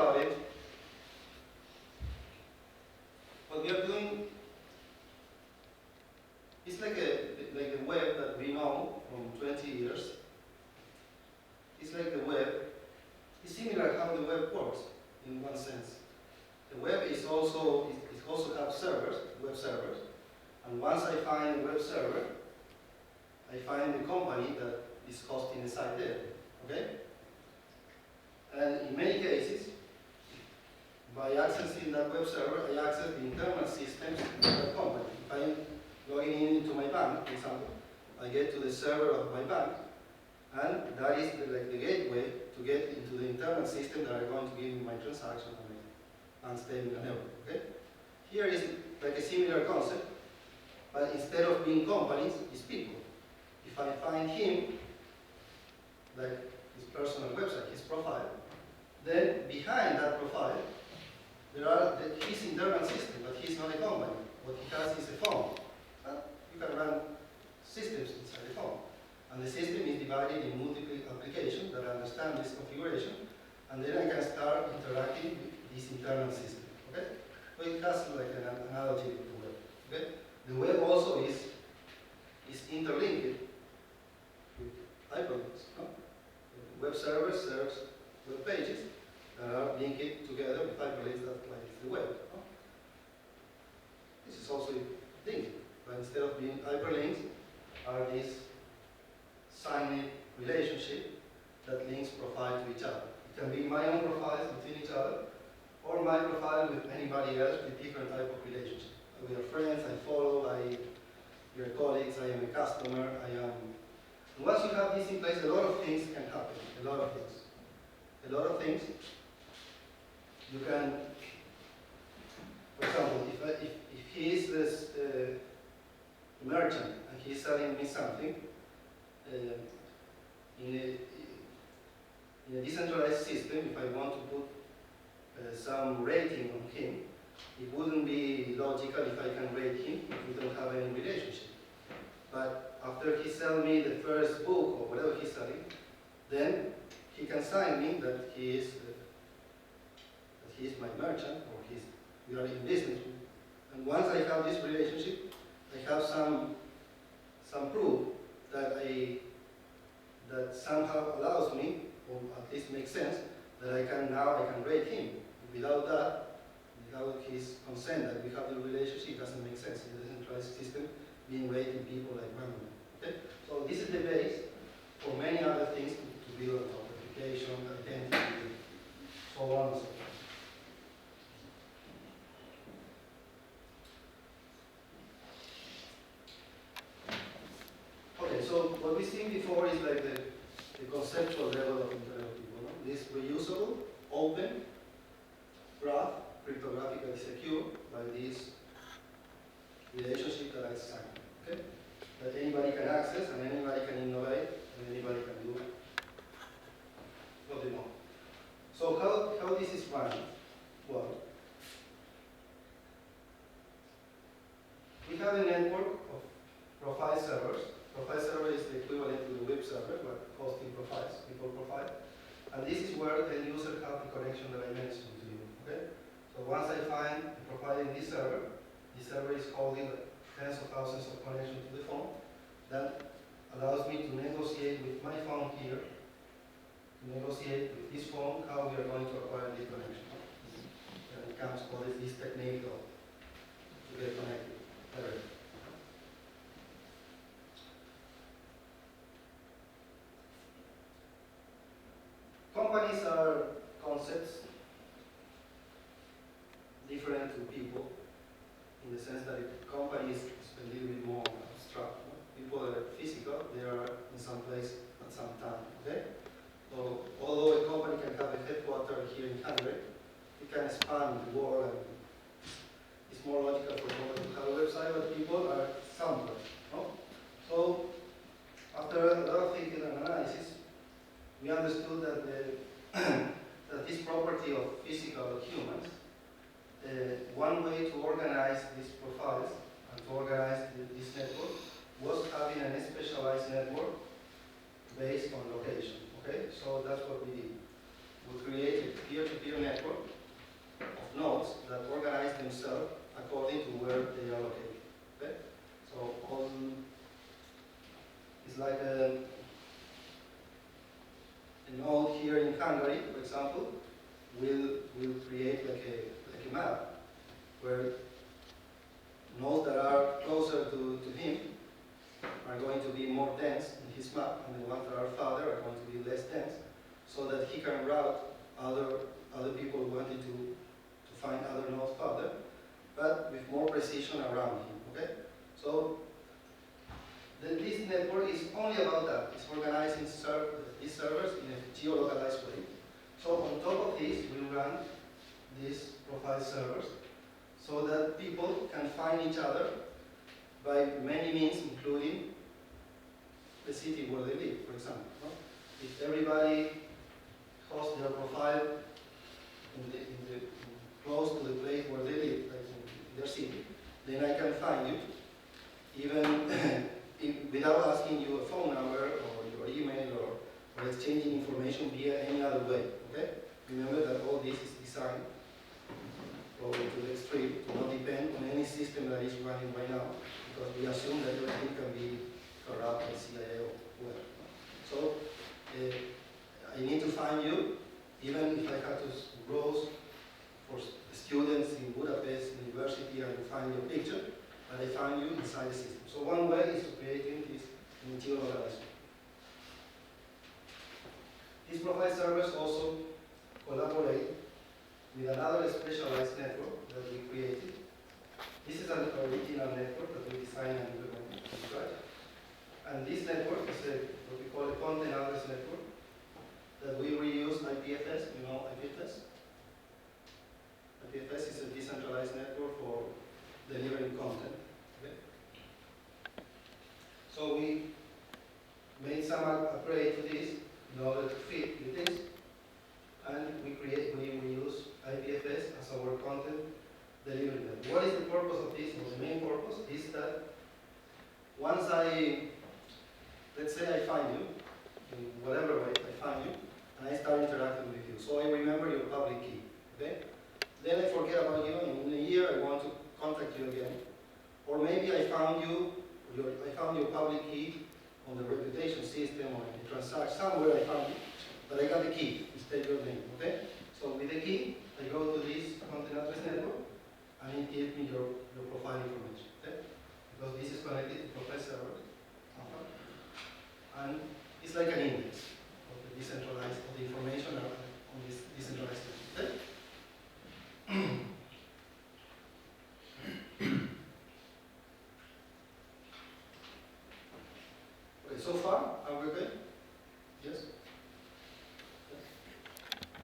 about it, what we are doing is like the web that we know from 20 years. It's like the web. It's similar how the web works in one sense. The web is also have servers, web servers, and once I find a web server, I find the company that is hosting the site there. Okay? And in many cases, by accessing that web server, I access the internal systems of that company. If I'm logging into my bank, for example, I get to the server of my bank, and that is like the gateway to get into the internal system that are going to give me my transaction and my bank statement and everything. Okay? Here is like a similar concept, but instead of being companies, it's people. If I find him, like his personal website, his profile, then behind that profile, there are his internal system, but he's not a company. What he has is a phone. You can run systems inside a phone. And the system is divided in multiple applications that understand this configuration, and then I can start interacting with this internal system. Okay? So it has like an analogy with the web. Okay? The web also is interlinked with hyperlinks. No? The web server serves web pages that are linked together with hyperlinks that like the web. No? This is also linked, but instead of being hyperlinks, are these signed relationship that links profile to each other. It can be my own profiles between each other, or my profile with anybody else with different type of relationship. We are friends, I follow, we are colleagues, I am a customer, I am... And once you have this in place, a lot of things can happen, a lot of things. A lot of things. You can, for example, if he is this merchant and he is selling me something, in a decentralized system, if I want to put some rating on him, it wouldn't be logical if I can rate him if we don't have any relationship. But after he sells me the first book or whatever he's selling, then he can sign me that he is my merchant, or we are in business. And once I have this relationship, I have some proof that somehow allows me, or at least makes sense, that I can rate him. Without that, without his consent that we have the relationship, it doesn't make sense in the decentralized system being rating people like randomly. Okay? So this is the base for many other things to build on top: application, identity, so on and so forth. Okay, so what we've seen before is like the conceptual level of Internet of People. No? This reusable, open, graph, cryptographically secure by this relationship that I signed. Okay? That anybody can access and anybody can innovate and anybody can do what they want. So how this is run? Well, we have a network of profile servers. Profile server is the equivalent to the web server, but hosting profiles, people profile. And this is where the user have the connection that I mentioned to you. Okay? So once I find a profile in this server is holding tens of thousands of connections to the phone. That allows me to negotiate with my phone here, to negotiate with this phone how we are going to acquire this connection. And it comes with this technique of to get connected. Companies are concepts different to people in the sense that company is a little bit more abstract. No? People are physical, they are in some place at some time. Okay? So although a company can have a headquarters here in Hungary, it can expand the world, and it's more logical for a company to have a website, but people are somewhere. No? So after a lot of thinking and analysis, we understood that that this property of physical humans, one way to organize these profiles and to organize this network was having a specialized network based on location. Okay, so that's what we did. We created a peer-to-peer network example, will create like a map where nodes that are closer to him are going to be more dense in his map, and the ones that are farther are going to be less dense, so that he can route other people wanting to find other nodes farther, but with more precision around him. Okay? So this network is only about that. It's organizing these servers in a geolocalized way. So on top of this, we run these profile servers so that people can find each other by many means, including the city where they live, for example. No? If everybody hosts their profile close to the place where they live, like in their city, then I can find you, even without asking you a phone number or your email or exchanging information via any other way. Okay? Remember that all this is designed over to the extreme to not depend on any system that is running right now, because we assume that everything can be corrupt by CIA or whatever. So I need to find you, even if I have to browse for students in Budapest University and find your picture, but I find you inside the system. So one way is to creating this geolocalization. These profile servers also collaborate with another specialized network that we created. This is an original network that we designed and implemented from scratch. And this network is what we call a content address network that we reuse IPFS. You know IPFS? IPFS is a decentralized network for delivering content. Okay? So we made some upgrade to this in order to fit with this, and we use IPFS as our content delivery network. What is the purpose of this? Well, the main purpose is that once let's say I find you, in whatever way I find you, and I start interacting with you. So I remember your public key, okay? Then I forget about you, and in a year I want to contact you again. Or maybe I found your public key on the reputation system or in the transaction, somewhere I found you, but I got the key instead of your name, okay? So with the key, I go to this content address network, and it gives me your profile information, okay? Because this is connected to profile server. And it's like an index of the decentralized, of the information on this decentralized network, okay? Okay, so far, are we okay? Yes?